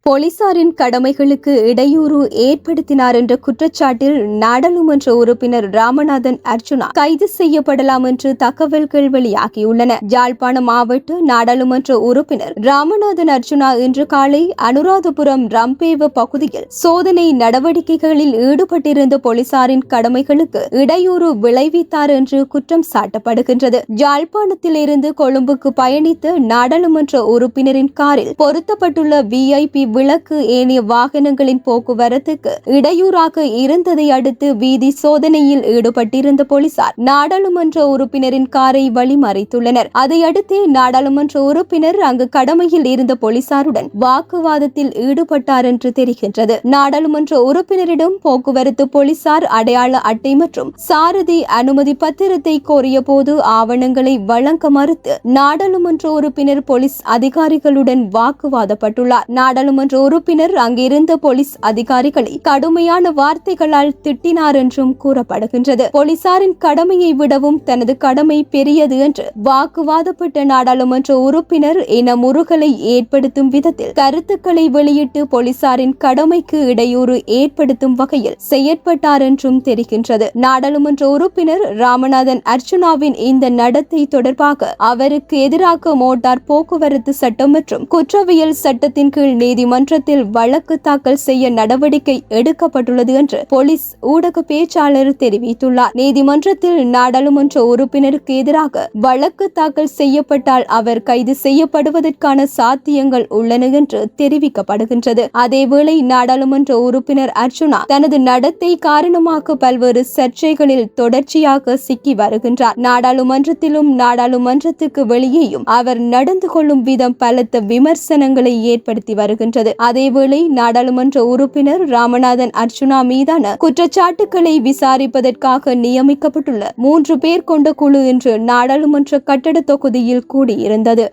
போலீசாரின் கடமைகளுக்கு இடையூறு ஏற்படுத்தினார் என்ற குற்றச்சாட்டில் நாடாளுமன்ற உறுப்பினர் ராமநாதன் அர்ச்சுனா கைது செய்யப்படலாம் என்று தகவல்கள் வெளியாகியுள்ளன. யாழ்ப்பாணம் மாவட்ட நாடாளுமன்ற உறுப்பினர் ராமநாதன் அர்ச்சுனா இன்று காலை அனுராதபுரம் ரம்பேவ பகுதியில் சோதனை நடவடிக்கைகளில் ஈடுபட்டிருந்த போலீசாரின் கடமைகளுக்கு இடையூறு விளைவித்தார் என்று குற்றம் சாட்டப்படுகின்றது. யாழ்ப்பாணத்தில் இருந்து கொழும்புக்கு பயணித்த நாடாளுமன்ற உறுப்பினரின் காரில் பொருத்தப்பட்டுள்ள VIP விளக்கு ஏனைய வாகனங்களின் போக்குவரத்துக்கு இடையூறாக இருந்ததை அடுத்து வீதி சோதனையில் ஈடுபட்டிருந்த போலீசார் நாடாளுமன்ற உறுப்பினரின் காரை வழிமறித்துள்ளனர். அதையடுத்து நாடாளுமன்ற உறுப்பினர் அங்கு கடமையில் இருந்த போலீசாருடன் வாக்குவாதத்தில் ஈடுபட்டார் என்று தெரிகின்றது. நாடாளுமன்ற உறுப்பினரிடம் போக்குவரத்து போலீசார் அடையாள அட்டை மற்றும் சாரதி அனுமதி பத்திரத்தை கோரிய போது ஆவணங்களை வழங்க மறுத்து நாடாளுமன்ற உறுப்பினர் போலீஸ் அதிகாரிகளுடன் வாக்குவாதப்பட்டுள்ளார். நாடாளுமன்ற உறுப்பினர் அங்கிருந்த போலீஸ் அதிகாரிகளை கடுமையான வார்த்தைகளால் திட்டினார் என்றும் கூறப்படுகின்றது. போலீசாரின் கடமையை விடவும் தனது கடமை பெரியது என்று வாக்குவாதப்பட்ட நாடாளுமன்ற உறுப்பினர் இன முறுகலை ஏற்படுத்தும் விதத்தில் கருத்துக்களை வெளியிட்டு போலீசாரின் கடமைக்கு இடையூறு ஏற்படுத்தும் வகையில் செயற்பட்டார் என்றும் தெரிகின்றது. நாடாளுமன்ற உறுப்பினர் ராமநாதன் அர்ச்சுனாவின் இந்த நடத்தை தொடர்பாக அவருக்கு எதிராக மோட்டார் போக்குவரத்து சட்டம் மற்றும் குற்றவியல் சட்டத்தின் கீழ் நீதிமன்றத்தில் வழக்கு தாக்கல் செய்ய நடவடிக்கை எடுக்கப்பட்டுள்ளது என்று போலீஸ் ஊடக பேச்சாளர் தெரிவித்துள்ளார். நீதிமன்றத்தில் நாடாளுமன்ற உறுப்பினருக்கு எதிராக வழக்கு தாக்கல் செய்யப்பட்டால் அவர் கைது செய்யப்படுவதற்கான சாத்தியங்கள் உள்ளன என்று தெரிவிக்கப்படுகின்றது. அதேவேளை நாடாளுமன்ற உறுப்பினர் அர்ச்சுனா தனது நடத்தை காரணமாக பல்வேறு சர்ச்சைகளில் தொடர்ச்சியாக சிக்கி வருகின்றார். நாடாளுமன்றத்திலும் நாடாளுமன்றத்துக்கு வெளியேயும் அவர் நடந்து கொள்ளும் விதம் பலத்த விமர்சனங்களை ஏற்படுத்தி வருகின்றது. அதேவேளை நாடாளுமன்ற உறுப்பினர் ராமநாதன் அர்ச்சுனா மீதான குற்றச்சாட்டுக்களை விசாரிப்பதற்காக நியமிக்கப்பட்டுள்ள 3 பேர் கொண்ட குழு இன்று நாடாளுமன்ற கட்டட தொகுதியில் கூடியிருந்தது.